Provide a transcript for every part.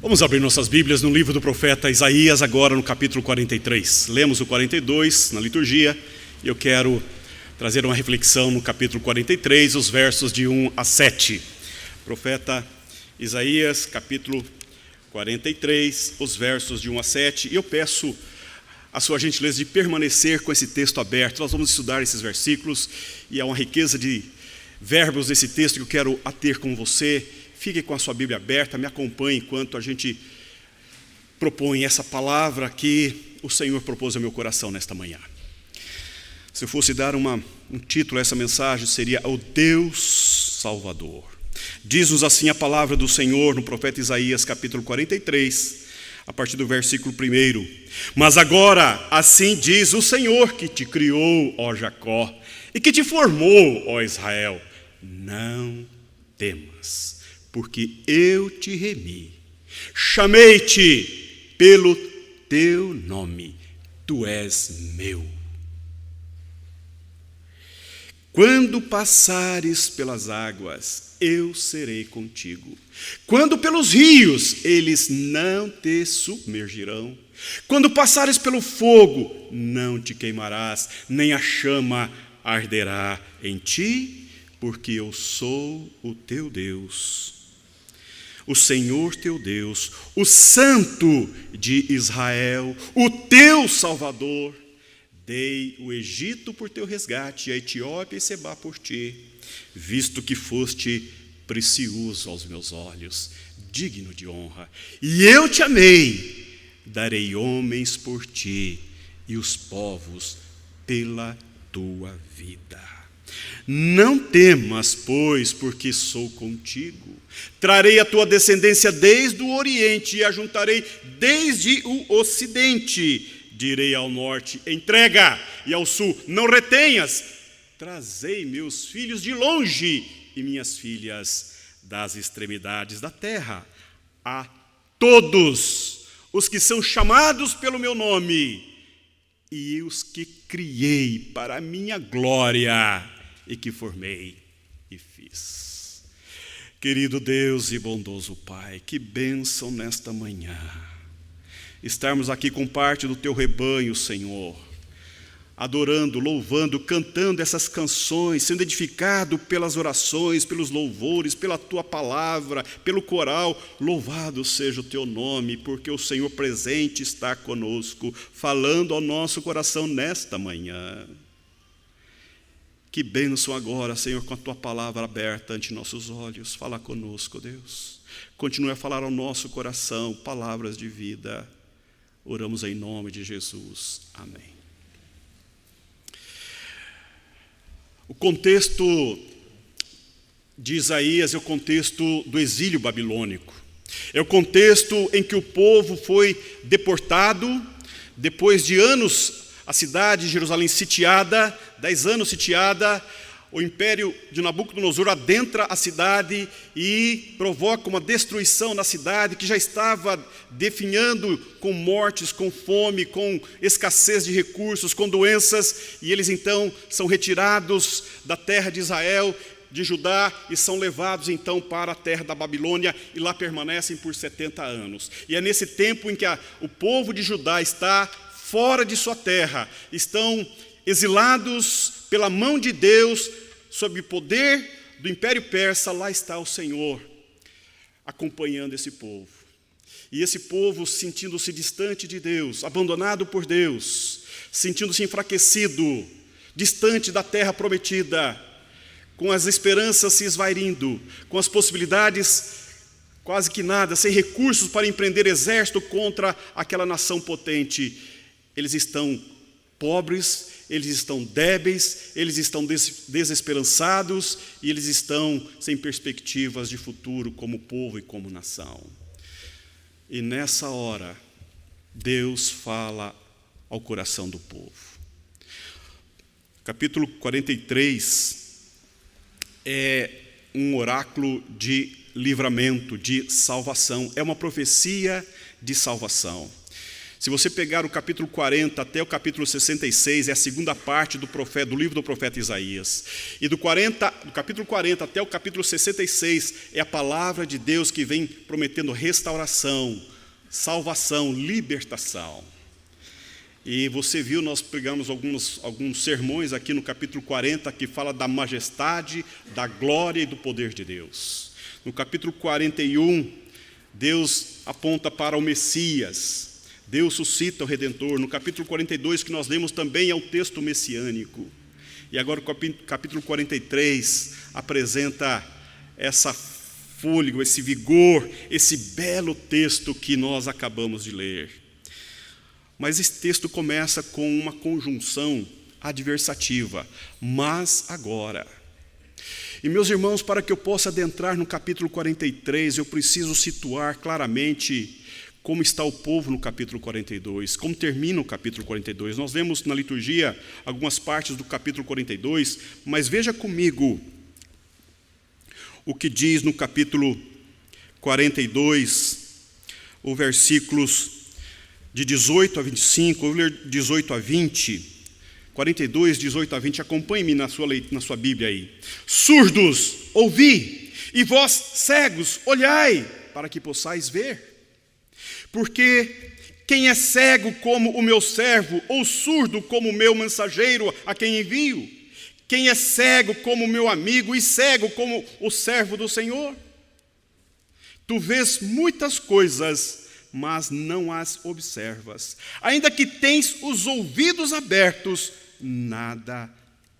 Vamos abrir nossas Bíblias no livro do profeta Isaías, agora no capítulo 43. Lemos o 42 na liturgia e eu quero trazer uma reflexão no capítulo 43, os versos de 1 a 7. Profeta Isaías, capítulo 43, os versos de 1 a 7. E eu peço a sua gentileza de permanecer com esse texto aberto. Nós vamos estudar esses versículos e há uma riqueza de verbos desse texto que eu quero ater com você. Fique com a sua Bíblia aberta, me acompanhe enquanto a gente propõe essa palavra que o Senhor propôs ao meu coração nesta manhã. Se eu fosse dar um título a essa mensagem, seria O Deus Salvador. Diz-nos assim a palavra do Senhor no profeta Isaías, capítulo 43, a partir do versículo 1. Mas agora, assim diz o Senhor que te criou, ó Jacó, e que te formou, ó Israel, não temas, porque eu te remi, chamei-te pelo teu nome, tu és meu. Quando passares pelas águas, eu serei contigo. Quando pelos rios, eles não te submergirão. Quando passares pelo fogo, não te queimarás, nem a chama arderá em ti, porque eu sou o teu Deus, o Senhor teu Deus, o Santo de Israel, o teu Salvador. Dei o Egito por teu resgate, e a Etiópia e Sebá por ti, visto que foste precioso aos meus olhos, digno de honra. E eu te amei, darei homens por ti, e os povos pela tua vida. Não temas, pois, porque sou contigo. Trarei a tua descendência desde o Oriente, e a juntarei desde o Ocidente. Direi ao norte, entrega, e ao sul, não retenhas. Trazei meus filhos de longe e minhas filhas das extremidades da terra. A todos os que são chamados pelo meu nome, e os que criei para a minha glória, e que formei e fiz. Querido Deus e bondoso Pai, que bênção nesta manhã estarmos aqui com parte do teu rebanho, Senhor, adorando, louvando, cantando essas canções, sendo edificado pelas orações, pelos louvores, pela tua palavra, pelo coral. Louvado seja o teu nome, porque o Senhor presente está conosco, falando ao nosso coração nesta manhã. Que bênção agora, Senhor, com a tua palavra aberta ante nossos olhos. Fala conosco, Deus. Continue a falar ao nosso coração palavras de vida. Oramos em nome de Jesus. Amém. O contexto de Isaías é o contexto do exílio babilônico. É o contexto em que o povo foi deportado, depois de anos, a cidade de Jerusalém sitiada, 10 anos sitiada, o império de Nabucodonosor adentra a cidade e provoca uma destruição na cidade que já estava definhando com mortes, com fome, com escassez de recursos, com doenças, e eles então são retirados da terra de Israel, de Judá, e são levados então para a terra da Babilônia, e lá permanecem por 70 anos. E é nesse tempo em que o povo de Judá está fora de sua terra, estão exilados pela mão de Deus, sob o poder do Império Persa. Lá está o Senhor acompanhando esse povo. E esse povo sentindo-se distante de Deus, abandonado por Deus, sentindo-se enfraquecido, distante da terra prometida, com as esperanças se esvairindo, com as possibilidades quase que nada, sem recursos para empreender exército contra aquela nação potente. Eles estão pobres, eles estão débeis, eles estão desesperançados e eles estão sem perspectivas de futuro como povo e como nação. E nessa hora, Deus fala ao coração do povo. Capítulo 43 é um oráculo de livramento, de salvação, é uma profecia de salvação. Se você pegar o capítulo 40 até o capítulo 66, é a segunda parte do livro do profeta Isaías. E do capítulo 40 até o capítulo 66 é a palavra de Deus que vem prometendo restauração, salvação, libertação. E você viu, nós pregamos alguns sermões aqui no capítulo 40 que fala da majestade, da glória e do poder de Deus. No capítulo 41, Deus aponta para o Messias. Deus suscita o Redentor. No capítulo 42, que nós lemos também, é o texto messiânico. E agora o capítulo 43 apresenta essa fôlego, esse vigor, esse belo texto que nós acabamos de ler. Mas esse texto começa com uma conjunção adversativa. Mas agora. E meus irmãos, para que eu possa adentrar no capítulo 43, eu preciso situar claramente como está o povo no capítulo 42, como termina o capítulo 42. Nós vemos na liturgia algumas partes do capítulo 42, mas veja comigo o que diz no capítulo 42, os versículos de 18 a 25, vou ler 18 a 20, 42, 18 a 20, acompanhe-me na sua Bíblia aí. Surdos, ouvi, e vós cegos, olhai, para que possais ver. Porque quem é cego como o meu servo, ou surdo como o meu mensageiro a quem envio? Quem é cego como o meu amigo e cego como o servo do Senhor? Tu vês muitas coisas, mas não as observas. Ainda que tens os ouvidos abertos, nada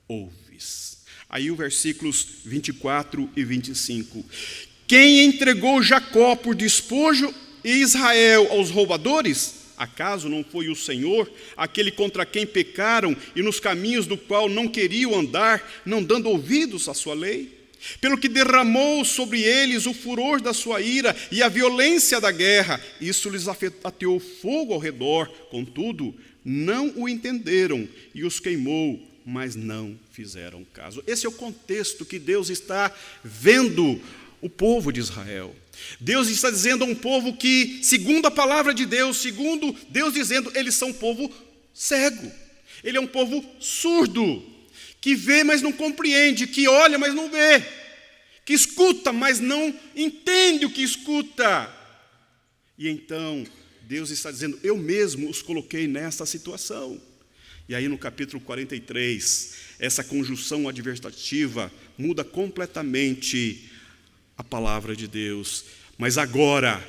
ouves. Aí os versículos 24 e 25. Quem entregou Jacó por despojo e Israel aos roubadores? Acaso não foi o Senhor, aquele contra quem pecaram e nos caminhos do qual não queriam andar, não dando ouvidos à sua lei? Pelo que derramou sobre eles o furor da sua ira e a violência da guerra, isso lhes ateou fogo ao redor, contudo, não o entenderam e os queimou, mas não fizeram caso. Esse é o contexto que Deus está vendo o povo de Israel. Deus está dizendo a um povo que, segundo a palavra de Deus, segundo Deus dizendo, eles são um povo cego. Ele é um povo surdo, que vê, mas não compreende, que olha, mas não vê, que escuta, mas não entende o que escuta. E então, Deus está dizendo, eu mesmo os coloquei nessa situação. E aí no capítulo 43, essa conjunção adversativa muda completamente a palavra de Deus. Mas agora,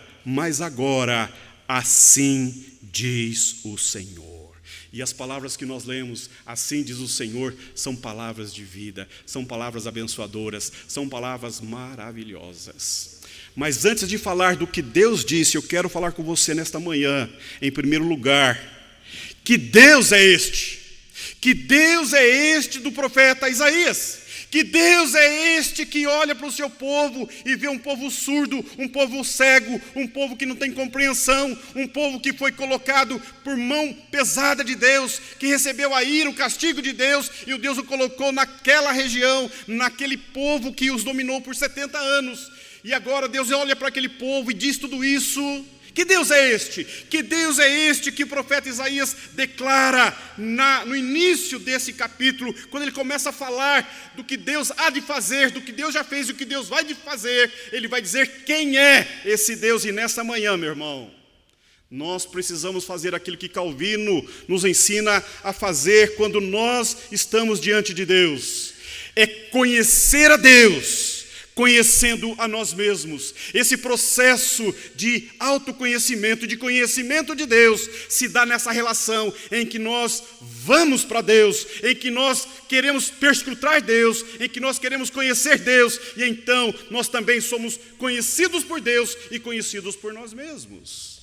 assim diz o Senhor. E as palavras que nós lemos, assim diz o Senhor, são palavras de vida, são palavras abençoadoras, são palavras maravilhosas. Mas antes de falar do que Deus disse, eu quero falar com você nesta manhã, em primeiro lugar, que Deus é este do profeta Isaías. Que Deus é este que olha para o seu povo e vê um povo surdo, um povo cego, um povo que não tem compreensão, um povo que foi colocado por mão pesada de Deus, que recebeu a ira, o castigo de Deus, e o Deus o colocou naquela região, naquele povo que os dominou por 70 anos. E agora Deus olha para aquele povo e diz tudo isso. Que Deus é este? Que Deus é este que o profeta Isaías declara no início desse capítulo, quando ele começa a falar do que Deus há de fazer, do que Deus já fez e o que Deus vai de fazer, ele vai dizer quem é esse Deus. E nessa manhã, meu irmão, nós precisamos fazer aquilo que Calvino nos ensina a fazer quando nós estamos diante de Deus, é conhecer a Deus, conhecendo a nós mesmos. Esse processo de autoconhecimento, de conhecimento de Deus, se dá nessa relação em que nós vamos para Deus, em que nós queremos perscrutar Deus, em que nós queremos conhecer Deus, e então nós também somos conhecidos por Deus e conhecidos por nós mesmos.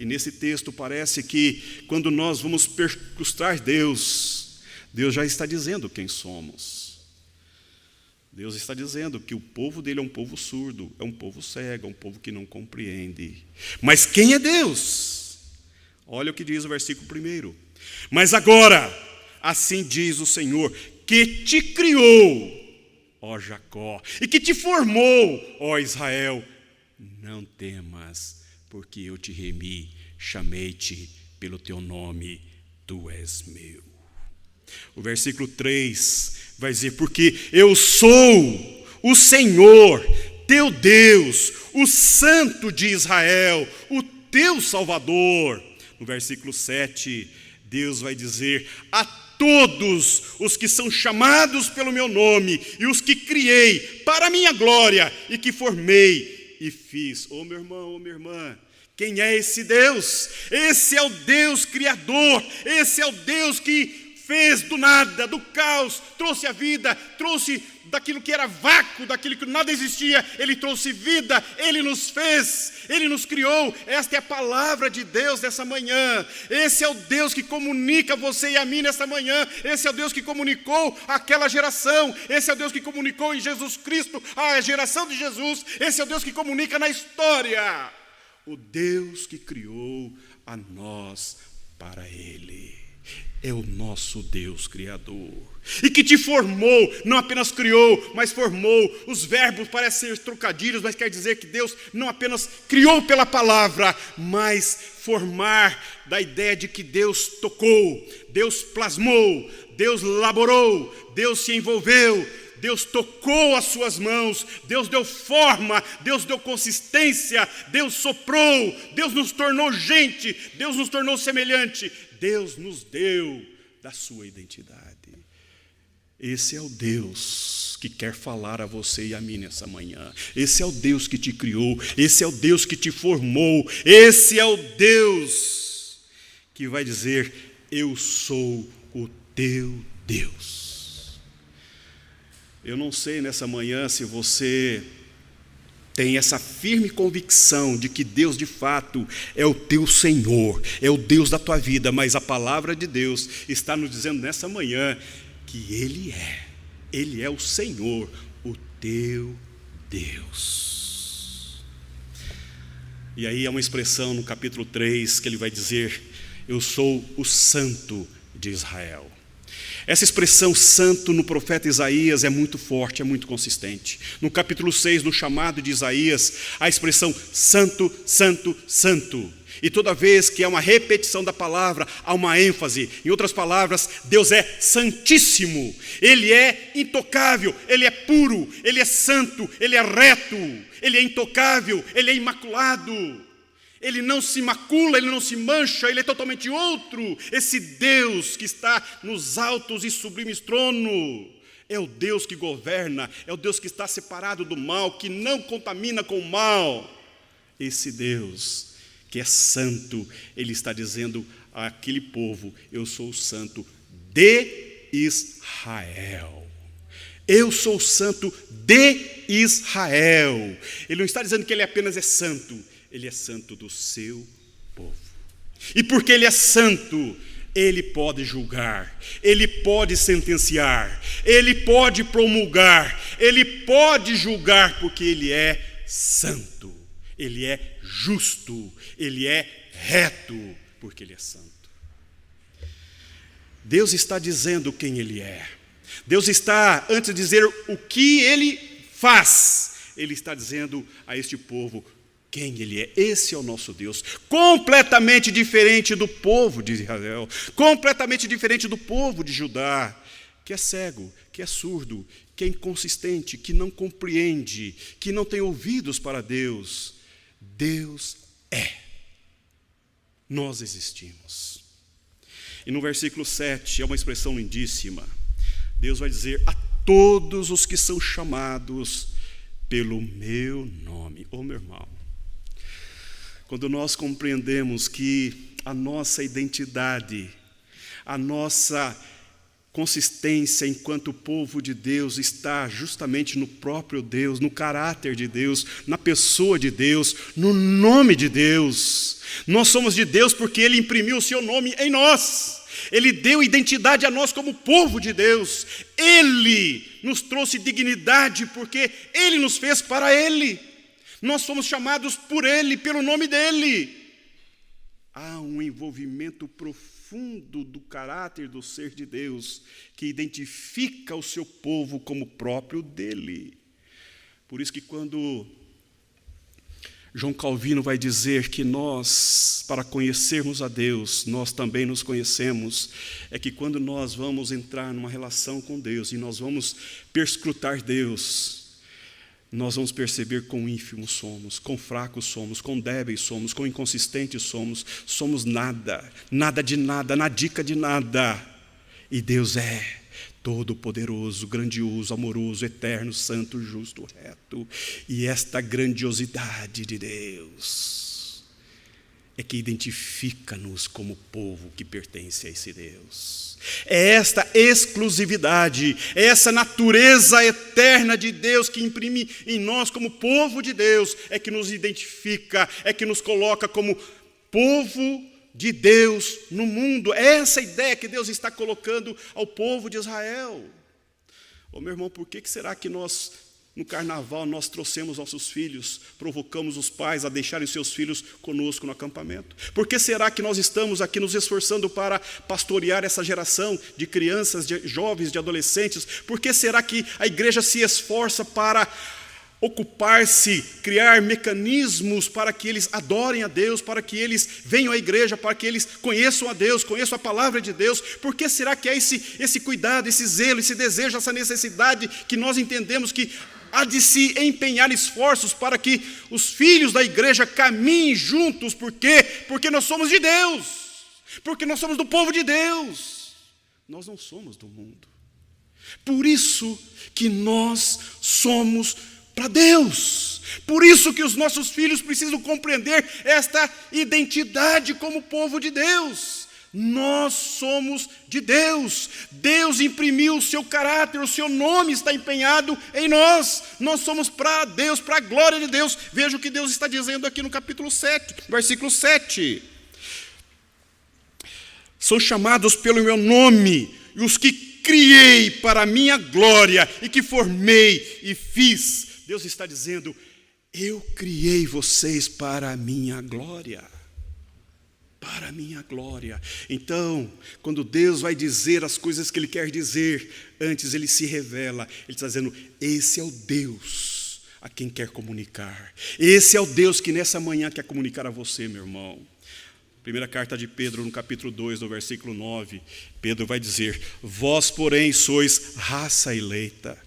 E nesse texto parece que quando nós vamos perscrutar Deus, Deus já está dizendo quem somos. Deus está dizendo que o povo dele é um povo surdo, é um povo cego, é um povo que não compreende. Mas quem é Deus? Olha o que diz o versículo 1. Mas agora, assim diz o Senhor, que te criou, ó Jacó, e que te formou, ó Israel, não temas, porque eu te remi, chamei-te pelo teu nome, tu és meu. O versículo 3 vai dizer, porque eu sou o Senhor, teu Deus, o Santo de Israel, o teu Salvador. No versículo 7, Deus vai dizer, a todos os que são chamados pelo meu nome e os que criei para a minha glória e que formei e fiz. Ô meu irmão, ô minha irmã, quem é esse Deus? Esse é o Deus Criador, esse é o Deus que fez do nada, do caos, trouxe a vida, trouxe daquilo que era vácuo, daquilo que nada existia, Ele trouxe vida, Ele nos fez, Ele nos criou. Esta é a palavra de Deus nessa manhã. Esse é o Deus que comunica você e a mim nessa manhã. Esse é o Deus que comunicou aquela geração. Esse é o Deus que comunicou em Jesus Cristo a geração de Jesus. Esse é o Deus que comunica na história. O Deus que criou a nós para Ele. É o nosso Deus Criador. E que te formou, não apenas criou, mas formou. Os verbos parecem ser trocadilhos, mas quer dizer que Deus não apenas criou pela palavra, mas formar da ideia de que Deus tocou, Deus plasmou, Deus laborou, Deus se envolveu, Deus tocou as suas mãos, Deus deu forma, Deus deu consistência, Deus soprou, Deus nos tornou gente, Deus nos tornou semelhante, Deus nos deu da sua identidade. Esse é o Deus que quer falar a você e a mim nessa manhã. Esse é o Deus que te criou, esse é o Deus que te formou, esse é o Deus que vai dizer, eu sou o teu Deus. Eu não sei nessa manhã se você tem essa firme convicção de que Deus de fato é o teu Senhor, é o Deus da tua vida, mas a palavra de Deus está nos dizendo nessa manhã que Ele é o Senhor, o teu Deus. E aí há uma expressão no capítulo 3 que ele vai dizer, eu sou o Santo de Israel. Essa expressão santo no profeta Isaías é muito forte, é muito consistente. No capítulo 6, no chamado de Isaías, a expressão santo, santo, santo. E toda vez que há uma repetição da palavra, há uma ênfase. Em outras palavras, Deus é santíssimo. Ele é intocável, Ele é puro, Ele é santo, Ele é reto, Ele é intocável, Ele é imaculado. Ele não se macula, Ele não se mancha, Ele é totalmente outro. Esse Deus que está nos altos e sublimes tronos é o Deus que governa, é o Deus que está separado do mal, que não contamina com o mal. Esse Deus que é santo, Ele está dizendo àquele povo, eu sou o santo de Israel. Eu sou o santo de Israel. Ele não está dizendo que Ele apenas é santo, Ele é santo do seu povo. E porque Ele é santo, Ele pode julgar, Ele pode sentenciar, Ele pode promulgar, Ele pode julgar, porque Ele é santo, Ele é justo, Ele é reto, porque Ele é santo. Deus está dizendo quem Ele é. Deus está, antes de dizer o que Ele faz, Ele está dizendo a este povo quem Ele é. Esse é o nosso Deus, completamente diferente do povo de Israel, completamente diferente do povo de Judá, que é cego, que é surdo, que é inconsistente, que não compreende, que não tem ouvidos para Deus. Deus é. Nós existimos. E no versículo 7, é uma expressão lindíssima. Deus vai dizer, a todos os que são chamados pelo meu nome. Ô meu irmão, quando nós compreendemos que a nossa identidade, a nossa consistência enquanto povo de Deus está justamente no próprio Deus, no caráter de Deus, na pessoa de Deus, no nome de Deus. Nós somos de Deus porque Ele imprimiu o seu nome em nós. Ele deu identidade a nós como povo de Deus. Ele nos trouxe dignidade porque Ele nos fez para Ele. Nós fomos chamados por Ele, pelo nome dEle. Há um envolvimento profundo do caráter do ser de Deus, que identifica o seu povo como próprio dele. Por isso que quando João Calvino vai dizer que nós, para conhecermos a Deus, nós também nos conhecemos, é que quando nós vamos entrar numa relação com Deus e nós vamos perscrutar Deus, nós vamos perceber quão ínfimos somos, quão fracos somos, quão débeis somos, quão inconsistentes somos nada, nada de nada, nadica de nada. E Deus é todo-poderoso, grandioso, amoroso, eterno, santo, justo, reto. E esta grandiosidade de Deus é que identifica-nos como povo que pertence a esse Deus. É esta exclusividade, é essa natureza eterna de Deus que imprime em nós como povo de Deus, é que nos identifica, é que nos coloca como povo de Deus no mundo. É essa ideia que Deus está colocando ao povo de Israel. Ô meu irmão, por que será que nós, no carnaval, nós trouxemos nossos filhos, provocamos os pais a deixarem seus filhos conosco no acampamento? Por que será que nós estamos aqui nos esforçando para pastorear essa geração de crianças, de jovens, de adolescentes? Por que será que a igreja se esforça para ocupar-se, criar mecanismos para que eles adorem a Deus, para que eles venham à igreja, para que eles conheçam a Deus, conheçam a palavra de Deus? Por que será que é esse cuidado, esse zelo, esse desejo, essa necessidade que nós entendemos que há de se empenhar esforços para que os filhos da igreja caminhem juntos? Por quê? Porque nós somos de Deus, porque nós somos do povo de Deus, nós não somos do mundo. Por isso que nós somos para Deus. Por isso que os nossos filhos precisam compreender esta identidade como povo de Deus. Nós somos de Deus. Deus imprimiu o seu caráter, o seu nome está empenhado em nós. Nós somos para Deus, para a glória de Deus. Veja o que Deus está dizendo aqui no capítulo 7, versículo 7. São chamados pelo meu nome, e os que criei para a minha glória, e que formei e fiz. Deus está dizendo: eu criei vocês para a minha glória. Para a minha glória. Então, quando Deus vai dizer as coisas que Ele quer dizer, antes Ele se revela. Ele está dizendo: esse é o Deus a quem quer comunicar. Esse é o Deus que nessa manhã quer comunicar a você, meu irmão. Primeira carta de Pedro, no capítulo 2, no versículo 9, Pedro vai dizer: vós, porém, sois raça eleita,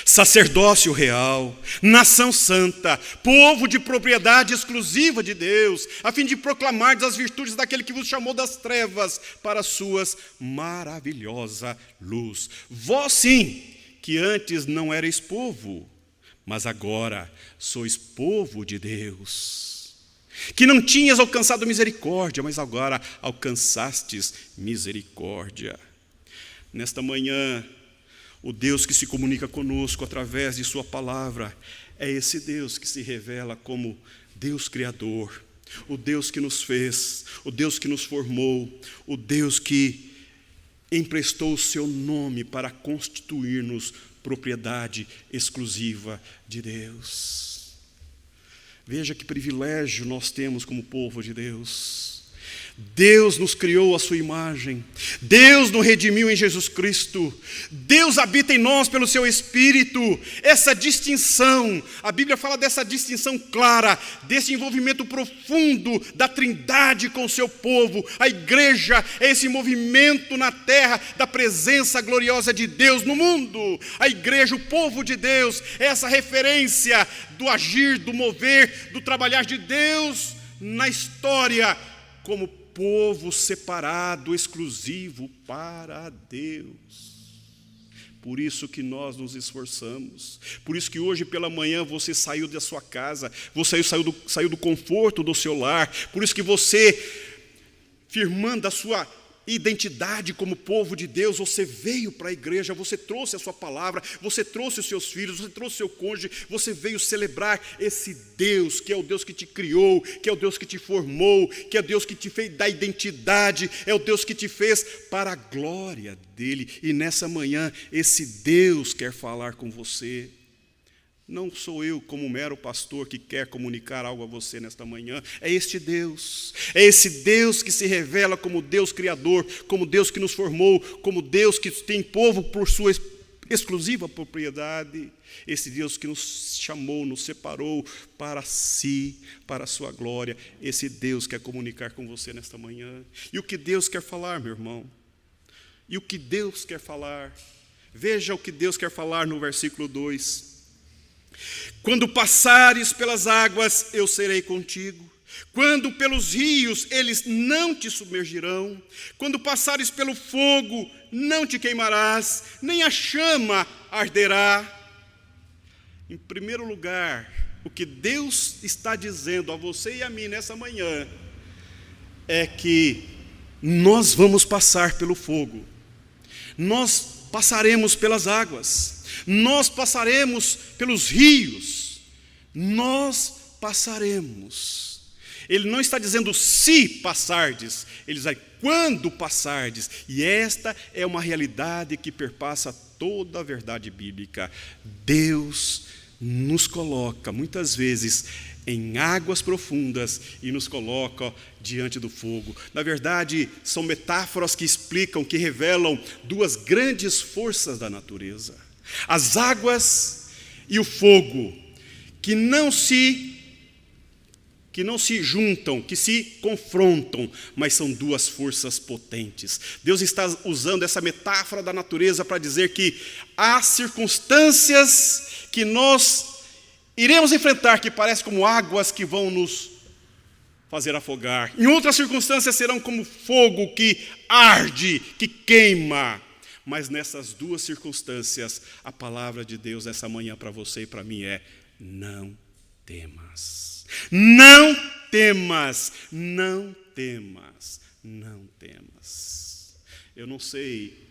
sacerdócio real, nação santa, povo de propriedade exclusiva de Deus, a fim de proclamar as virtudes daquele que vos chamou das trevas para as suas maravilhosa luz. Vós sim, que antes não erais povo, mas agora sois povo de Deus. Que não tinhas alcançado misericórdia, mas agora alcançastes misericórdia. Nesta manhã, o Deus que se comunica conosco através de sua palavra é esse Deus que se revela como Deus Criador, o Deus que nos fez, o Deus que nos formou, o Deus que emprestou o seu nome para constituir-nos propriedade exclusiva de Deus. Veja que privilégio nós temos como povo de Deus. Deus nos criou à sua imagem. Deus nos redimiu em Jesus Cristo. Deus habita em nós pelo seu Espírito. Essa distinção, a Bíblia fala dessa distinção clara, desse envolvimento profundo da Trindade com o seu povo. A igreja é esse movimento na terra da presença gloriosa de Deus no mundo. A igreja, o povo de Deus, é essa referência do agir, do mover, do trabalhar de Deus na história como povo separado, exclusivo para Deus. Por isso que nós nos esforçamos. Por isso que hoje pela manhã você saiu da sua casa, você saiu do conforto do seu lar. Por isso que você, firmando a sua identidade como povo de Deus, você veio para a igreja, você trouxe a sua palavra, você trouxe os seus filhos, você trouxe o seu cônjuge, você veio celebrar esse Deus, que é o Deus que te criou, que é o Deus que te formou, que é o Deus que te fez da identidade, é o Deus que te fez para a glória dele. E nessa manhã, esse Deus quer falar com você. Não sou eu como mero pastor que quer comunicar algo a você nesta manhã. É este Deus. É esse Deus que se revela como Deus Criador, como Deus que nos formou, como Deus que tem povo por sua exclusiva propriedade, esse Deus que nos chamou, nos separou para si, para a sua glória. Esse Deus quer comunicar com você nesta manhã. E o que Deus quer falar, meu irmão? E o que Deus quer falar? Veja o que Deus quer falar no versículo 2. Quando passares pelas águas, eu serei contigo. Quando pelos rios, eles não te submergirão. Quando passares pelo fogo, não te queimarás, nem a chama arderá. Em primeiro lugar, o que Deus está dizendo a você e a mim nessa manhã é que nós vamos passar pelo fogo, nós passaremos pelas águas, nós passaremos pelos rios, nós passaremos. Ele não está dizendo se passardes, ele diz quando passardes. E esta é uma realidade que perpassa toda a verdade bíblica. Deus nos coloca muitas vezes em águas profundas e nos coloca diante do fogo. Na verdade, são metáforas que explicam, que revelam duas grandes forças da natureza: as águas e o fogo, que não se juntam, que se confrontam, mas são duas forças potentes. Deus está usando essa metáfora da natureza para dizer que há circunstâncias que nós iremos enfrentar, que parecem como águas que vão nos fazer afogar. Em outras circunstâncias serão como fogo que arde, que queima. Mas nessas duas circunstâncias, a palavra de Deus essa manhã para você e para mim é: não temas. Não temas, não temas, não temas. Eu não sei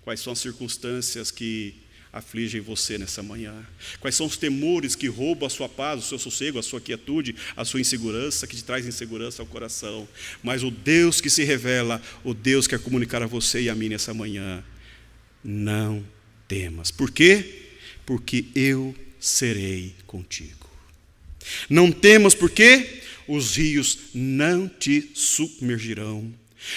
quais são as circunstâncias que afligem você nessa manhã. Quais são os temores que roubam a sua paz, o seu sossego, a sua quietude, a sua insegurança, que te traz insegurança ao coração. Mas o Deus que se revela, o Deus quer comunicar a você e a mim nessa manhã: não temas. Por quê? Porque eu serei contigo. Não temas porque os rios não te submergirão.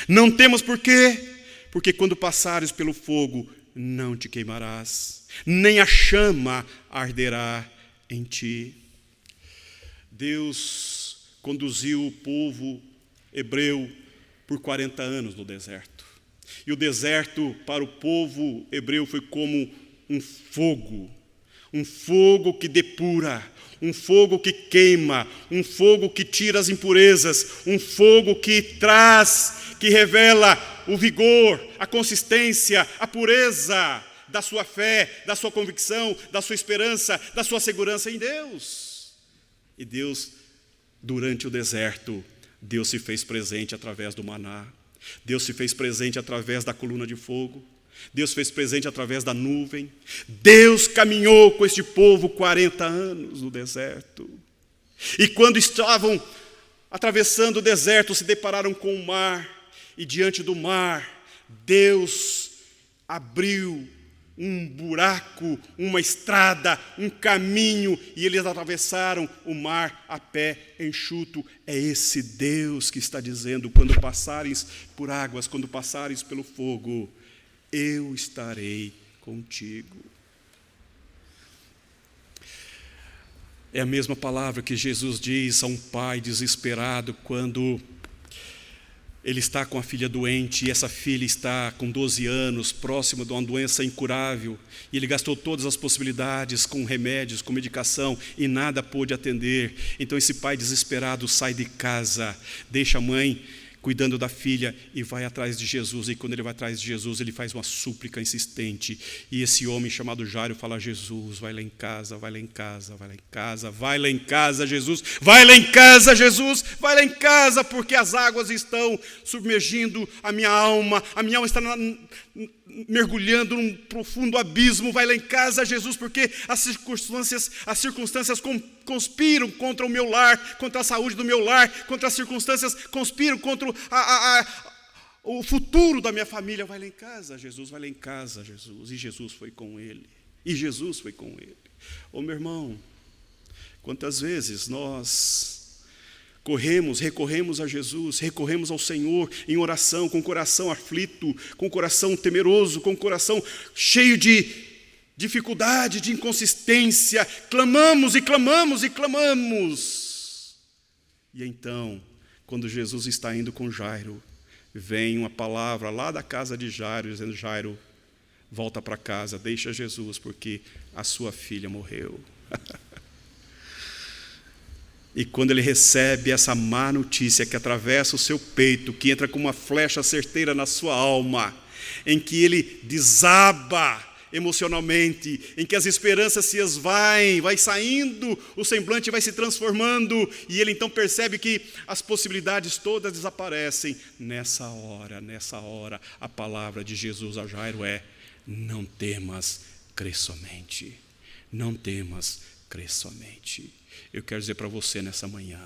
Não temas porque quando passares pelo fogo não te queimarás, nem a chama arderá em ti. Deus conduziu o povo hebreu por 40 anos no deserto. E o deserto para o povo hebreu foi como um fogo que depura, um fogo que queima, um fogo que tira as impurezas, um fogo que traz, que revela o vigor, a consistência, a pureza da sua fé, da sua convicção, da sua esperança, da sua segurança em Deus. E Deus, durante o deserto, Deus se fez presente através do maná, Deus se fez presente através da coluna de fogo, Deus fez presente através da nuvem. Deus caminhou com este povo 40 anos no deserto. E quando estavam atravessando o deserto, se depararam com o mar. E diante do mar, Deus abriu um buraco, uma estrada, um caminho, e eles atravessaram o mar a pé enxuto. É esse Deus que está dizendo: quando passares por águas, quando passares pelo fogo, eu estarei contigo. É a mesma palavra que Jesus diz a um pai desesperado quando ele está com a filha doente, e essa filha está com 12 anos, próxima de uma doença incurável, e ele gastou todas as possibilidades com remédios, com medicação, e nada pôde atender. Então esse pai desesperado sai de casa, deixa a mãe cuidando da filha e vai atrás de Jesus. E quando ele vai atrás de Jesus, ele faz uma súplica insistente. E esse homem chamado Jairo fala: Jesus, vai lá em casa, vai lá em casa, vai lá em casa, vai lá em casa, Jesus, vai lá em casa, Jesus, vai lá em casa, porque as águas estão submergindo a minha alma está mergulhando num profundo abismo. Vai lá em casa, Jesus, porque as circunstâncias conspiram contra o meu lar, contra a saúde do meu lar, contra as circunstâncias conspiram contra o futuro da minha família. Vai lá em casa, Jesus, vai lá em casa, Jesus. E Jesus foi com ele. Ô meu irmão, quantas vezes nós recorremos a Jesus, recorremos ao Senhor em oração, com o coração aflito, com o coração temeroso, com o coração cheio de dificuldade, de inconsistência, clamamos e clamamos e clamamos. E então, quando Jesus está indo com Jairo, vem uma palavra lá da casa de Jairo, dizendo: Jairo, volta para casa, deixa Jesus, porque a sua filha morreu. E quando ele recebe essa má notícia que atravessa o seu peito, que entra como uma flecha certeira na sua alma, em que ele desaba emocionalmente, em que as esperanças se esvaem, vai saindo, o semblante vai se transformando, e ele então percebe que as possibilidades todas desaparecem. Nessa hora, a palavra de Jesus a Jairo é: não temas, crê somente. Não temas, crê somente. Eu quero dizer para você nessa manhã,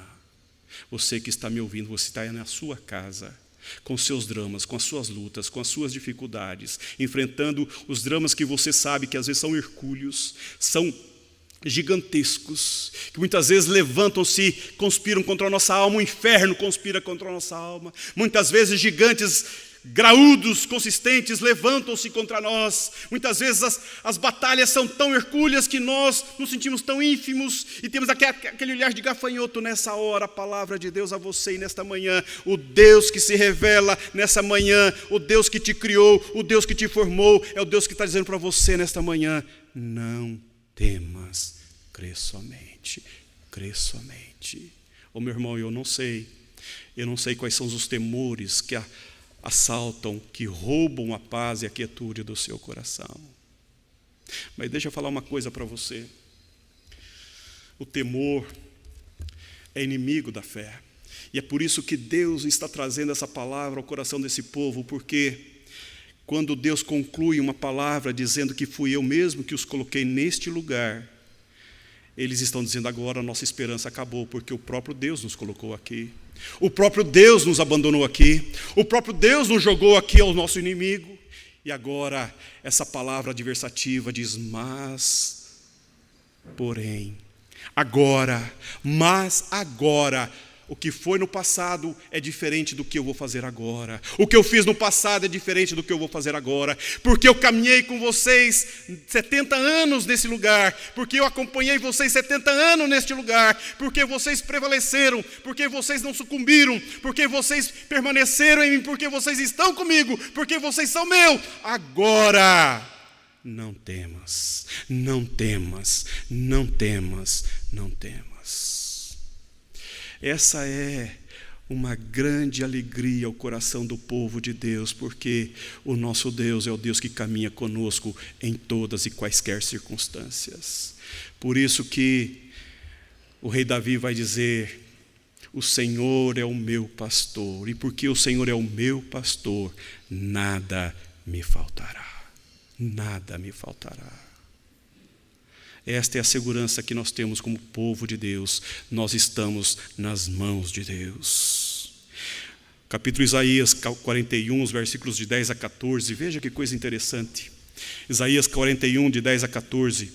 você que está me ouvindo, você está aí na sua casa, com seus dramas, com as suas lutas, com as suas dificuldades, enfrentando os dramas que você sabe que às vezes são hercúleos, são gigantescos, que muitas vezes levantam-se, conspiram contra a nossa alma, o inferno conspira contra a nossa alma. Muitas vezes gigantes graúdos, consistentes, levantam-se contra nós. Muitas vezes as batalhas são tão hercúleas que nós nos sentimos tão ínfimos e temos aquele olhar de gafanhoto. Nessa hora, a palavra de Deus a você e nesta manhã, o Deus que se revela nessa manhã, o Deus que te criou, o Deus que te formou, é o Deus que está dizendo para você nesta manhã: não temas, crê somente, crê somente. Ô meu irmão, eu não sei quais são os temores que assaltam, que roubam a paz e a quietude do seu coração. Mas deixa eu falar uma coisa para você. O temor é inimigo da fé. E é por isso que Deus está trazendo essa palavra ao coração desse povo, porque quando Deus conclui uma palavra dizendo que fui eu mesmo que os coloquei neste lugar, eles estão dizendo: agora a nossa esperança acabou, porque o próprio Deus nos colocou aqui. O próprio Deus nos abandonou aqui. O próprio Deus nos jogou aqui ao nosso inimigo. E agora essa palavra adversativa diz: mas, porém, agora, o que foi no passado é diferente do que eu vou fazer agora. O que eu fiz no passado é diferente do que eu vou fazer agora. Porque eu caminhei com vocês 70 anos nesse lugar. Porque eu acompanhei vocês 70 anos neste lugar. Porque vocês prevaleceram. Porque vocês não sucumbiram. Porque vocês permaneceram em mim. Porque vocês estão comigo. Porque vocês são meus. Agora, não temas, não temas, não temas, não temas. Essa é uma grande alegria ao coração do povo de Deus, porque o nosso Deus é o Deus que caminha conosco em todas e quaisquer circunstâncias. Por isso que o rei Davi vai dizer: o Senhor é o meu pastor, e porque o Senhor é o meu pastor, nada me faltará, nada me faltará. Esta é a segurança que nós temos como povo de Deus. Nós estamos nas mãos de Deus. Capítulo Isaías 41, os versículos de 10 a 14. Veja que coisa interessante. Isaías 41, de 10 a 14.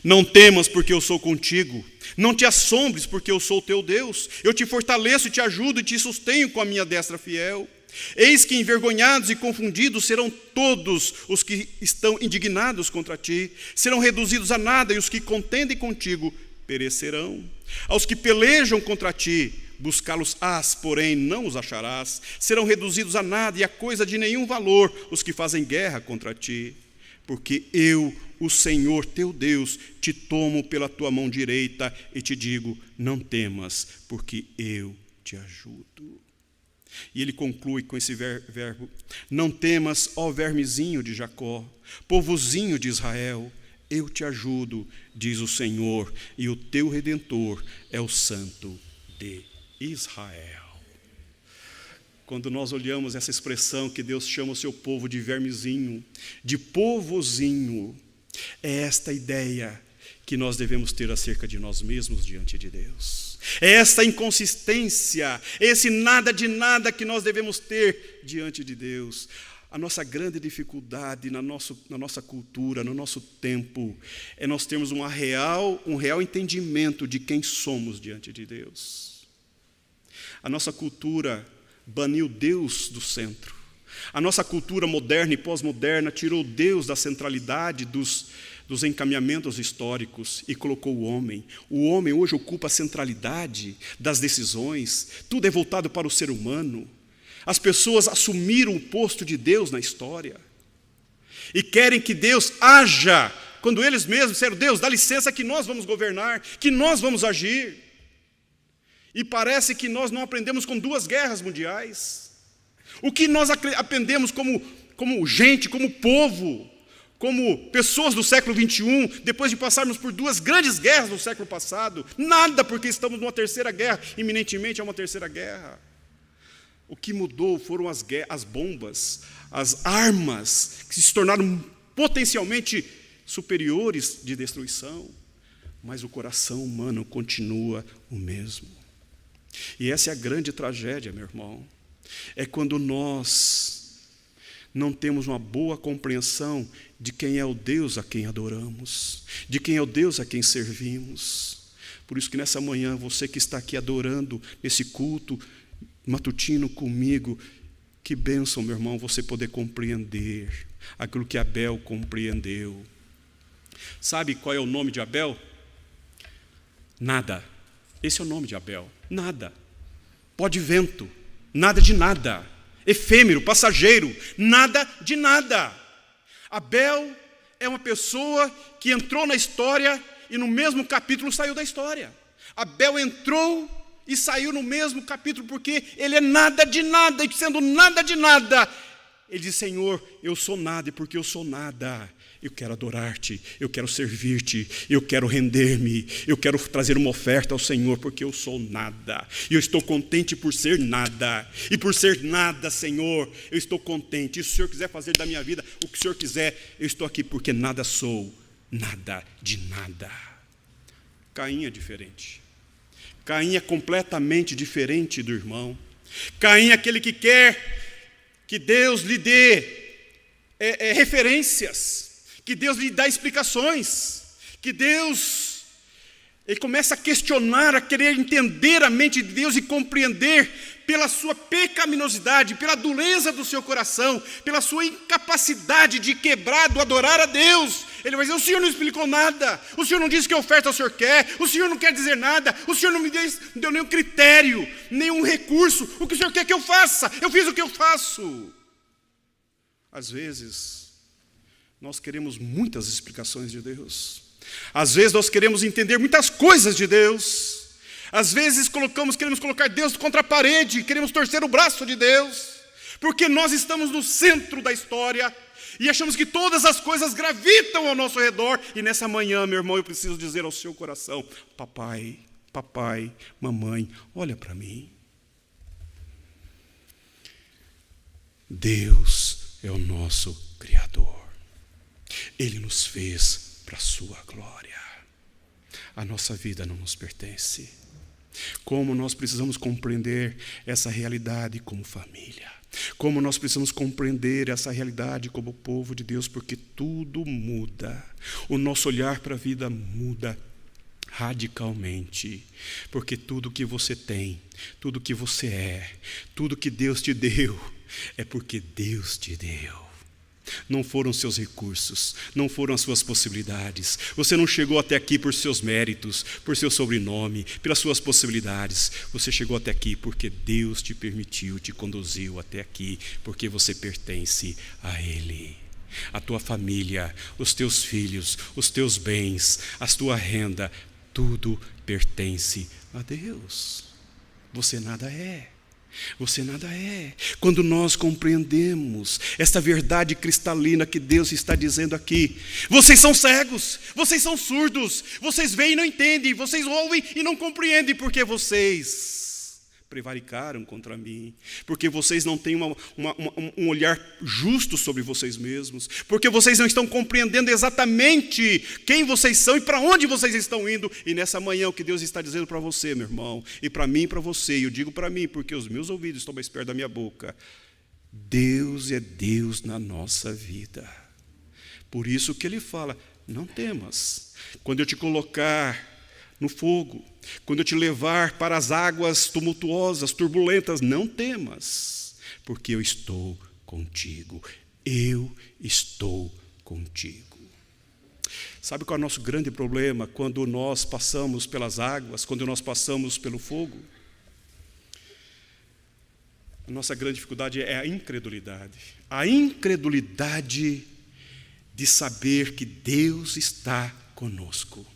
Não temas, porque eu sou contigo. Não te assombres, porque eu sou teu Deus. Eu te fortaleço, te ajudo e te sustenho com a minha destra fiel. Eis que envergonhados e confundidos serão todos os que estão indignados contra ti. Serão reduzidos a nada, e os que contendem contigo perecerão. Aos que pelejam contra ti, buscá-los-ás, porém não os acharás. Serão reduzidos a nada, e a coisa de nenhum valor, os que fazem guerra contra ti. Porque eu, o Senhor teu Deus, te tomo pela tua mão direita e te digo: não temas, porque eu te ajudo. E ele conclui com esse verbo: não temas, ó vermezinho de Jacó, povozinho de Israel, eu te ajudo, diz o Senhor, e o teu Redentor é o Santo de Israel. Quando nós olhamos essa expressão que Deus chama o seu povo de vermezinho, de povozinho, é esta ideia que nós devemos ter acerca de nós mesmos diante de Deus. É essa inconsistência, esse nada de nada que nós devemos ter diante de Deus. A nossa grande dificuldade na nossa cultura, no nosso tempo, é nós termos um real entendimento de quem somos diante de Deus. A nossa cultura baniu Deus do centro. A nossa cultura moderna e pós-moderna tirou Deus da centralidade dos encaminhamentos históricos e colocou o homem. O homem hoje ocupa a centralidade das decisões, tudo é voltado para o ser humano. As pessoas assumiram o posto de Deus na história e querem que Deus haja, quando eles mesmos disseram: Deus, dá licença que nós vamos governar, que nós vamos agir. E parece que nós não aprendemos com 2 guerras mundiais. O que nós aprendemos como gente, como povo, como pessoas do século XXI, depois de passarmos por 2 grandes guerras no século passado? Nada, porque estamos numa terceira guerra, iminentemente é uma terceira guerra. O que mudou foram as bombas, as armas, que se tornaram potencialmente superiores de destruição, mas o coração humano continua o mesmo. E essa é a grande tragédia, meu irmão, é quando nós não temos uma boa compreensão de quem é o Deus a quem adoramos, de quem é o Deus a quem servimos. Por isso que nessa manhã, você que está aqui adorando, nesse culto matutino comigo, que bênção, meu irmão, você poder compreender aquilo que Abel compreendeu. Sabe qual é o nome de Abel? Nada. Esse é o nome de Abel. Nada. Pó de vento. Nada de nada. Efêmero, passageiro. Nada de nada. Abel é uma pessoa que entrou na história e no mesmo capítulo saiu da história. Abel entrou e saiu no mesmo capítulo porque ele é nada de nada, e sendo nada de nada, ele diz: Senhor, eu sou nada, e porque eu sou nada, eu quero adorar-te, eu quero servir-te, eu quero render-me, eu quero trazer uma oferta ao Senhor, porque eu sou nada, e eu estou contente por ser nada, e por ser nada, Senhor, eu estou contente. E se o Senhor quiser fazer da minha vida o que o Senhor quiser, eu estou aqui porque nada sou, nada de nada. Caim é diferente. Caim é completamente diferente do irmão. Caim é aquele que quer que Deus lhe dê referências, que Deus lhe dá explicações, que Deus, ele começa a questionar, a querer entender a mente de Deus e compreender pela sua pecaminosidade, pela dureza do seu coração, pela sua incapacidade de quebrado adorar a Deus. Ele vai dizer: o Senhor não explicou nada, o Senhor não disse que oferta o Senhor quer, o Senhor não quer dizer nada, o Senhor não me deu nenhum critério, nenhum recurso. O que o Senhor quer que eu faça? Eu fiz o que eu faço. Às vezes, nós queremos muitas explicações de Deus. Às vezes nós queremos entender muitas coisas de Deus. Às vezes queremos colocar Deus contra a parede, queremos torcer o braço de Deus, porque nós estamos no centro da história e achamos que todas as coisas gravitam ao nosso redor. E nessa manhã, meu irmão, eu preciso dizer ao seu coração: papai, mamãe, olha para mim. Deus é o nosso Criador. Ele nos fez para a sua glória. A nossa vida não nos pertence. Como nós precisamos compreender essa realidade como família. Como nós precisamos compreender essa realidade como povo de Deus, porque tudo muda. O nosso olhar para a vida muda radicalmente, porque tudo que você tem, tudo que você é, tudo que Deus te deu, é porque Deus te deu. Não foram seus recursos, não foram as suas possibilidades. Você não chegou até aqui por seus méritos, por seu sobrenome, pelas suas possibilidades. Você chegou até aqui porque Deus te permitiu, te conduziu até aqui, porque você pertence a Ele. A tua família, os teus filhos, os teus bens, a tua renda, tudo pertence a Deus. Você nada é. Você nada é. Quando nós compreendemos esta verdade cristalina que Deus está dizendo aqui: vocês são cegos, vocês são surdos, vocês veem e não entendem, vocês ouvem e não compreendem, porque vocês prevaricaram contra mim, porque vocês não têm um olhar justo sobre vocês mesmos, porque vocês não estão compreendendo exatamente quem vocês são e para onde vocês estão indo. E nessa manhã o que Deus está dizendo para você, meu irmão, e para mim e para você, e eu digo para mim porque os meus ouvidos estão mais perto da minha boca: Deus é Deus na nossa vida. Por isso que Ele fala: não temas, quando eu te colocar no fogo, quando eu te levar para as águas tumultuosas, turbulentas, não temas, porque eu estou contigo. Eu estou contigo. Sabe qual é o nosso grande problema quando nós passamos pelas águas, quando nós passamos pelo fogo? A nossa grande dificuldade é a incredulidade. A incredulidade de saber que Deus está conosco.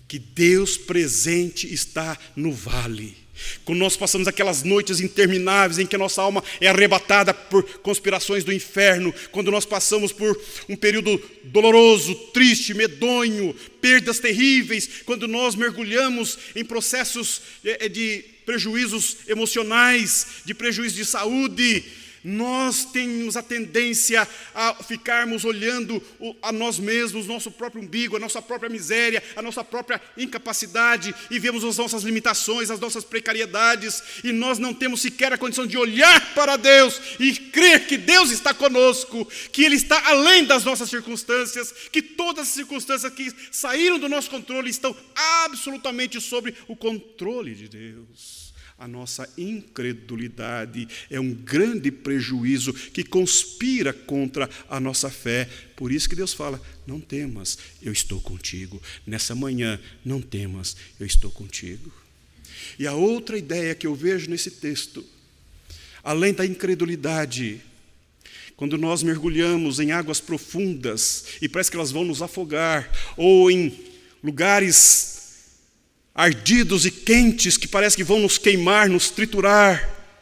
Que Deus presente está no vale. Quando nós passamos aquelas noites intermináveis em que a nossa alma é arrebatada por conspirações do inferno, quando nós passamos por um período doloroso, triste, medonho, perdas terríveis, quando nós mergulhamos em processos de prejuízos emocionais, de prejuízo de saúde, nós temos a tendência a ficarmos olhando a nós mesmos, nosso próprio umbigo, a nossa própria miséria, a nossa própria incapacidade, e vemos as nossas limitações, as nossas precariedades, e nós não temos sequer a condição de olhar para Deus e crer que Deus está conosco, que Ele está além das nossas circunstâncias, que todas as circunstâncias que saíram do nosso controle estão absolutamente sob o controle de Deus. A nossa incredulidade é um grande prejuízo que conspira contra a nossa fé. Por isso que Deus fala, não temas, eu estou contigo. Nessa manhã, não temas, eu estou contigo. E a outra ideia que eu vejo nesse texto, além da incredulidade, quando nós mergulhamos em águas profundas e parece que elas vão nos afogar, ou em lugares ardidos e quentes que parece que vão nos queimar, nos triturar,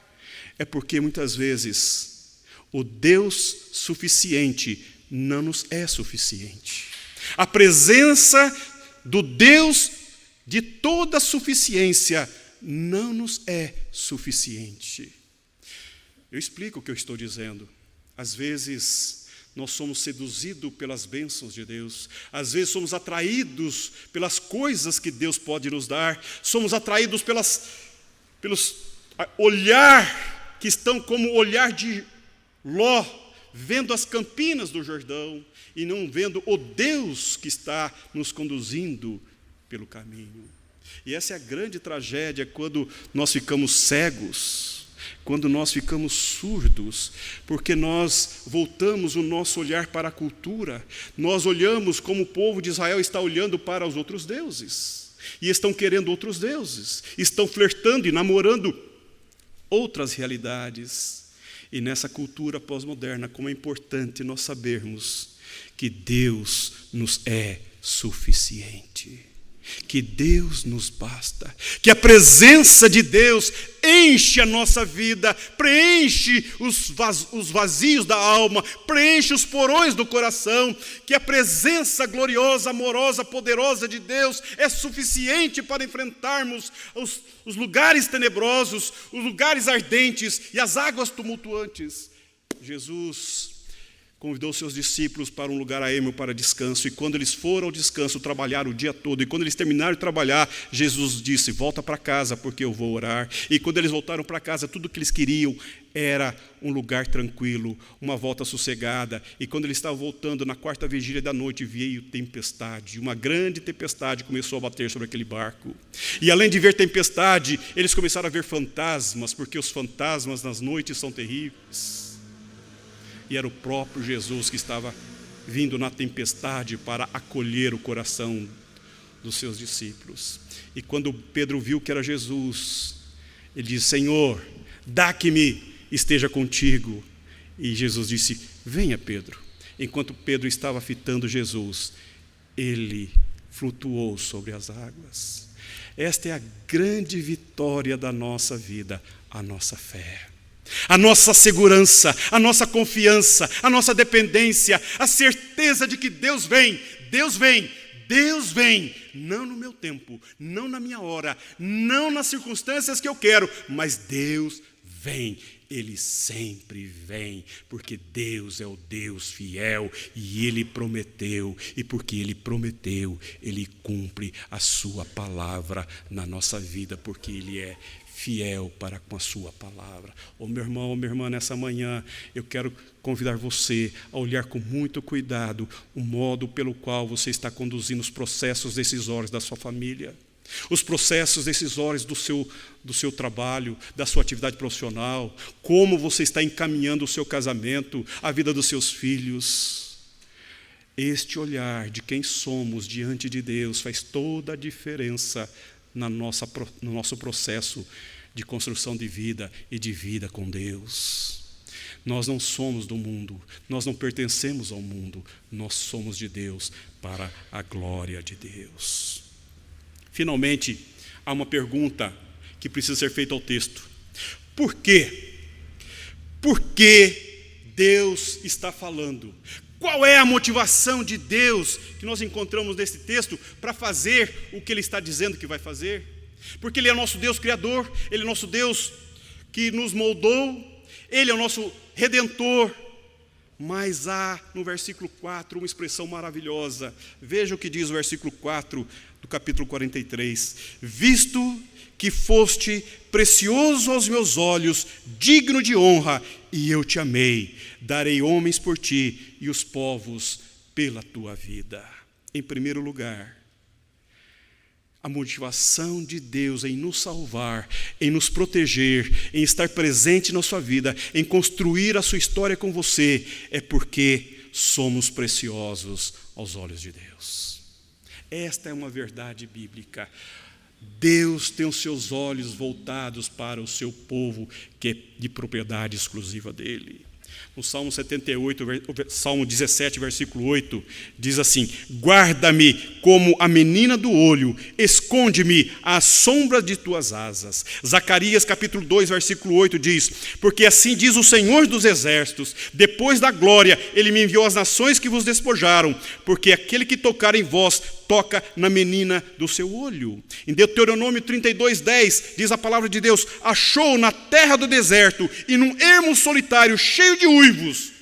é porque muitas vezes o Deus suficiente não nos é suficiente. A presença do Deus de toda suficiência não nos é suficiente. Eu explico o que eu estou dizendo. Às vezes nós somos seduzidos pelas bênçãos de Deus. Às vezes somos atraídos pelas coisas que Deus pode nos dar. Somos atraídos pelos olhar que estão como o olhar de Ló, vendo as campinas do Jordão e não vendo o Deus que está nos conduzindo pelo caminho. E essa é a grande tragédia quando nós ficamos cegos, quando nós ficamos surdos, porque nós voltamos o nosso olhar para a cultura, nós olhamos como o povo de Israel está olhando para os outros deuses, e estão querendo outros deuses, estão flertando e namorando outras realidades. E nessa cultura pós-moderna, como é importante nós sabermos que Deus nos é suficiente. Que Deus nos basta, que a presença de Deus enche a nossa vida, preenche os vazios da alma, preenche os porões do coração, que a presença gloriosa, amorosa, poderosa de Deus é suficiente para enfrentarmos os lugares tenebrosos, os lugares ardentes e as águas tumultuantes. Jesus convidou seus discípulos para um lugar ermo para descanso, e quando eles foram ao descanso, trabalharam o dia todo, e quando eles terminaram de trabalhar, Jesus disse, volta para casa, porque eu vou orar. E quando eles voltaram para casa, tudo o que eles queriam era um lugar tranquilo, uma volta sossegada. E quando eles estavam voltando, na quarta vigília da noite, veio tempestade, uma grande tempestade começou a bater sobre aquele barco. E além de ver tempestade, eles começaram a ver fantasmas, porque os fantasmas nas noites são terríveis. E era o próprio Jesus que estava vindo na tempestade para acolher o coração dos seus discípulos. E quando Pedro viu que era Jesus, ele disse, Senhor, dá que me esteja contigo. E Jesus disse, venha Pedro. Enquanto Pedro estava fitando Jesus, ele flutuou sobre as águas. Esta é a grande vitória da nossa vida, a nossa fé. A nossa segurança, a nossa confiança, a nossa dependência, a certeza de que Deus vem, Deus vem, Deus vem, não no meu tempo, não na minha hora, não nas circunstâncias que eu quero, mas Deus vem, Ele sempre vem, porque Deus é o Deus fiel e Ele prometeu, e porque Ele prometeu, Ele cumpre a sua palavra na nossa vida, porque Ele é fiel para com a sua palavra. Meu irmão, minha irmã, nessa manhã eu quero convidar você a olhar com muito cuidado o modo pelo qual você está conduzindo os processos decisórios da sua família. os processos decisórios do seu trabalho, da sua atividade profissional, como você está encaminhando o seu casamento, a vida dos seus filhos. Este olhar de quem somos diante de Deus faz toda a diferença no nosso processo de construção de vida e de vida com Deus. Nós não somos do mundo, nós não pertencemos ao mundo, nós somos de Deus para a glória de Deus. Finalmente, há uma pergunta que precisa ser feita ao texto. Por quê? Por que Deus está falando? Qual é a motivação de Deus que nós encontramos nesse texto para fazer o que Ele está dizendo que vai fazer? Porque Ele é nosso Deus Criador, Ele é nosso Deus que nos moldou, Ele é o nosso Redentor. Mas há no versículo 4 uma expressão maravilhosa. Veja o que diz o versículo 4 do capítulo 43. Visto que foste precioso aos meus olhos, digno de honra, e eu te amei, darei homens por ti e os povos pela tua vida. Em primeiro lugar, a motivação de Deus em nos salvar, em nos proteger, em estar presente na sua vida, em construir a sua história com você, é porque somos preciosos aos olhos de Deus. Esta é uma verdade bíblica. Deus tem os seus olhos voltados para o seu povo, que é de propriedade exclusiva dele. No Salmo 78, Salmo 17, versículo 8, diz assim: guarda-me como a menina do olho, esconde-me à sombra de tuas asas. Zacarias capítulo 2, versículo 8 diz: porque assim diz o Senhor dos exércitos, depois da glória Ele me enviou às nações que vos despojaram, porque aquele que tocar em vós, toca na menina do seu olho. Em Deuteronômio 32:10 diz a palavra de Deus: achou na terra do deserto e num ermo solitário cheio de uivos,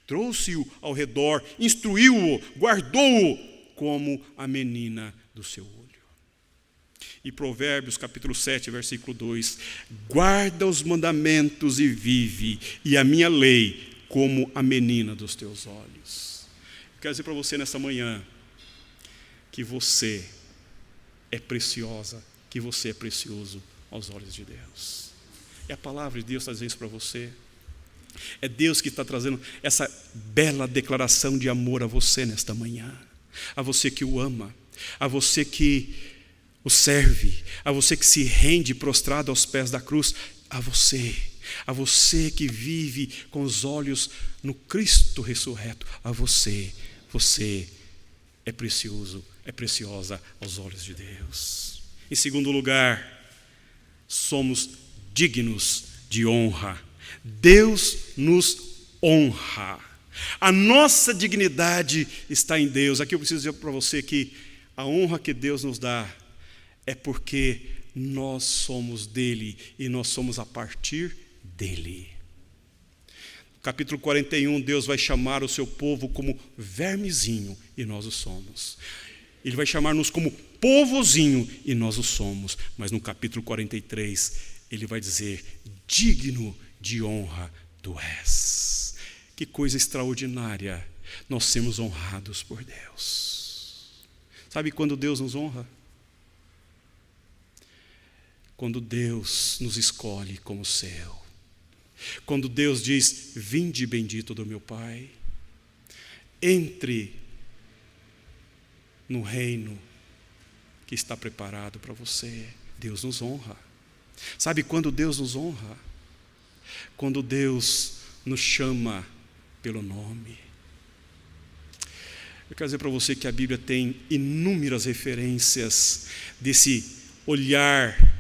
trouxe-o ao redor, instruiu-o, guardou-o como a menina do seu olho. E Provérbios capítulo 7, versículo 2: guarda os mandamentos e vive, e a minha lei como a menina dos teus olhos. Eu quero dizer para você nessa manhã que você é preciosa, que você é precioso aos olhos de Deus. É a palavra de Deus que está dizendo isso para você. É Deus que está trazendo essa bela declaração de amor a você nesta manhã. A você que o ama, a você que o serve, a você que se rende prostrado aos pés da cruz, a você que vive com os olhos no Cristo ressurreto, a você é precioso, é preciosa aos olhos de Deus. Em segundo lugar, somos dignos de honra. Deus nos honra. A nossa dignidade está em Deus. Aqui eu preciso dizer para você que a honra que Deus nos dá é porque nós somos dele e nós somos a partir dele. Capítulo 41, Deus vai chamar o seu povo como vermezinho, e nós o somos. Ele vai chamar-nos como povozinho, e nós o somos. Mas no capítulo 43, ele vai dizer: digno de honra tu és. Que coisa extraordinária nós sermos honrados por Deus. Sabe quando Deus nos honra? Quando Deus nos escolhe como seu. Quando Deus diz: vinde bendito do meu Pai, entre no reino que está preparado para você. Deus nos honra. Sabe quando Deus nos honra? Quando Deus nos chama pelo nome. Eu quero dizer para você que a Bíblia tem inúmeras referências desse olhar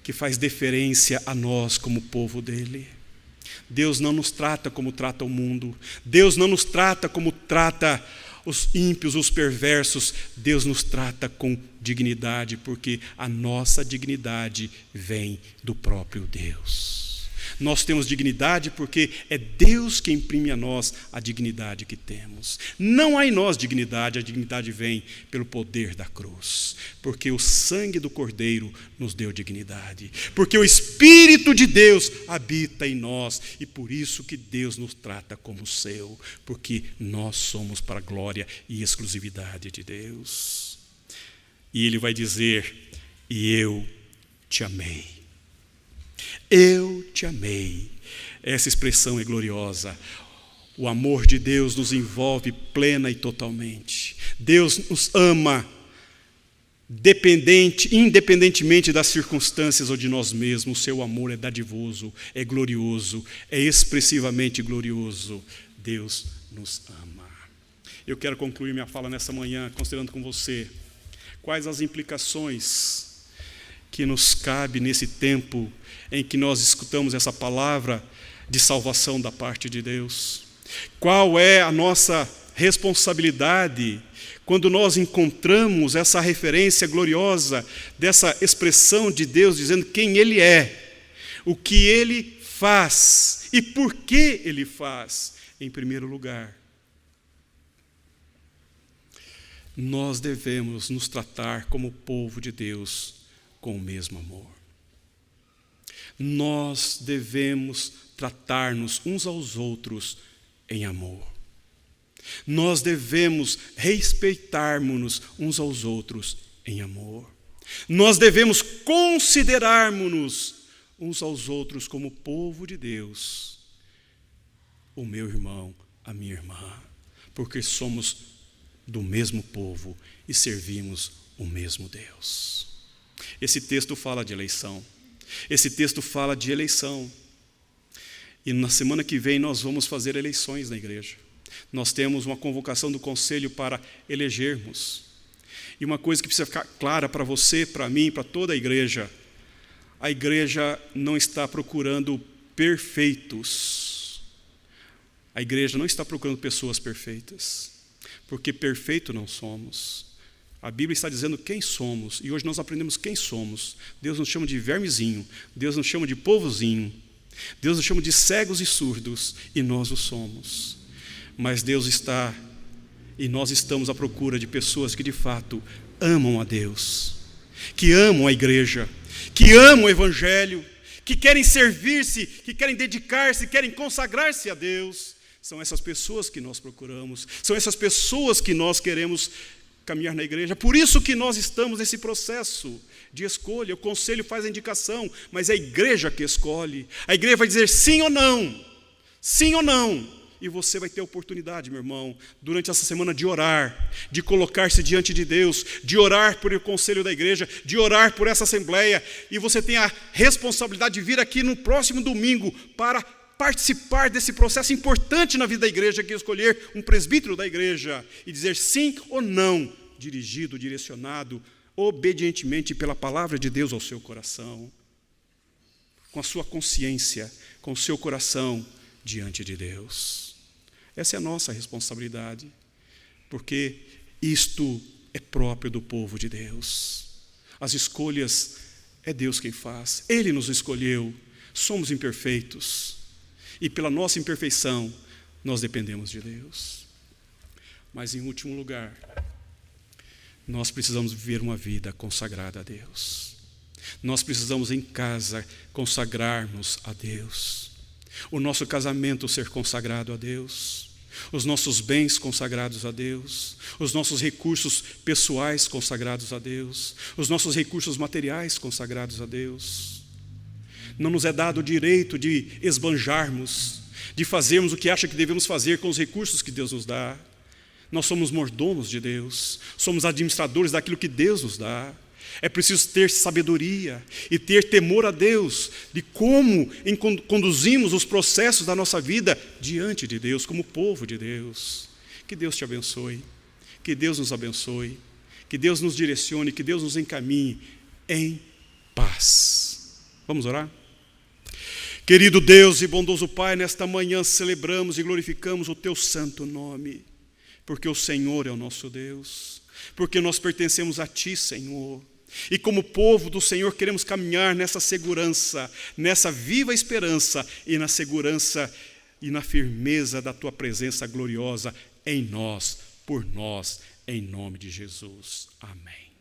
que faz deferência a nós como povo dele. Deus não nos trata como trata o mundo. Deus não nos trata como trata os ímpios, os perversos. Deus nos trata com dignidade, porque a nossa dignidade vem do próprio Deus. Nós temos dignidade porque é Deus que imprime a nós a dignidade que temos. Não há em nós dignidade, a dignidade vem pelo poder da cruz. Porque o sangue do Cordeiro nos deu dignidade. Porque o Espírito de Deus habita em nós. E por isso que Deus nos trata como seu. Porque nós somos para a glória e exclusividade de Deus. E Ele vai dizer: e eu te amei. Eu te amei. Essa expressão é gloriosa. O amor de Deus nos envolve plena e totalmente. Deus nos ama independentemente das circunstâncias ou de nós mesmos. O seu amor é dadivoso, é glorioso, é expressivamente glorioso. Deus nos ama. Eu quero concluir minha fala nessa manhã considerando com você quais as implicações que nos cabe nesse tempo em que nós escutamos essa palavra de salvação da parte de Deus. Qual é a nossa responsabilidade quando nós encontramos essa referência gloriosa dessa expressão de Deus dizendo quem Ele é, o que Ele faz e por que Ele faz? Em primeiro lugar, nós devemos nos tratar como povo de Deus com o mesmo amor. Nós devemos tratar-nos uns aos outros em amor. Nós devemos respeitarmos-nos uns aos outros em amor. Nós devemos considerarmos-nos uns aos outros como povo de Deus. O meu irmão, a minha irmã, porque somos do mesmo povo e servimos o mesmo Deus. Esse texto fala de eleição. Esse texto fala de eleição. E na semana que vem nós vamos fazer eleições na igreja. Nós temos uma convocação do conselho para elegermos. E uma coisa que precisa ficar clara para você, para mim, para toda a igreja não está procurando perfeitos. A igreja não está procurando pessoas perfeitas, porque perfeito não somos. A Bíblia está dizendo quem somos, e hoje nós aprendemos quem somos. Deus nos chama de vermezinho, Deus nos chama de povozinho, Deus nos chama de cegos e surdos, e nós o somos. Mas Deus está, e nós estamos à procura de pessoas que de fato amam a Deus, que amam a igreja, que amam o Evangelho, que querem servir-se, que querem dedicar-se, querem consagrar-se a Deus. São essas pessoas que nós procuramos, são essas pessoas que nós queremos caminhar na igreja. Por isso que nós estamos nesse processo de escolha. O conselho faz a indicação, mas é a igreja que escolhe. A igreja vai dizer sim ou não, sim ou não. E você vai ter a oportunidade, meu irmão, durante essa semana de orar, de colocar-se diante de Deus, de orar por o conselho da igreja, de orar por essa assembleia. E você tem a responsabilidade de vir aqui no próximo domingo para participar desse processo importante na vida da igreja, que é escolher um presbítero da igreja e dizer sim ou não, dirigido, direcionado, obedientemente pela palavra de Deus ao seu coração, com a sua consciência, com o seu coração diante de Deus. Essa é a nossa responsabilidade, porque isto é próprio do povo de Deus. As escolhas é Deus quem faz, Ele nos escolheu, somos imperfeitos, e pela nossa imperfeição nós dependemos de Deus. Mas em último lugar, nós precisamos viver uma vida consagrada a Deus. Nós precisamos em casa consagrarmos a Deus. O nosso casamento ser consagrado a Deus, os nossos bens consagrados a Deus, os nossos recursos pessoais consagrados a Deus, os nossos recursos materiais consagrados a Deus. Não nos é dado o direito de esbanjarmos, de fazermos o que acha que devemos fazer com os recursos que Deus nos dá. Nós somos mordomos de Deus, somos administradores daquilo que Deus nos dá. É preciso ter sabedoria e ter temor a Deus de como conduzimos os processos da nossa vida diante de Deus, como povo de Deus. Que Deus te abençoe, que Deus nos abençoe, que Deus nos direcione, que Deus nos encaminhe em paz. Vamos orar? Querido Deus e bondoso Pai, nesta manhã celebramos e glorificamos o Teu santo nome, porque o Senhor é o nosso Deus, porque nós pertencemos a Ti, Senhor. E como povo do Senhor queremos caminhar nessa segurança, nessa viva esperança e na segurança e na firmeza da Tua presença gloriosa em nós, por nós, em nome de Jesus. Amém.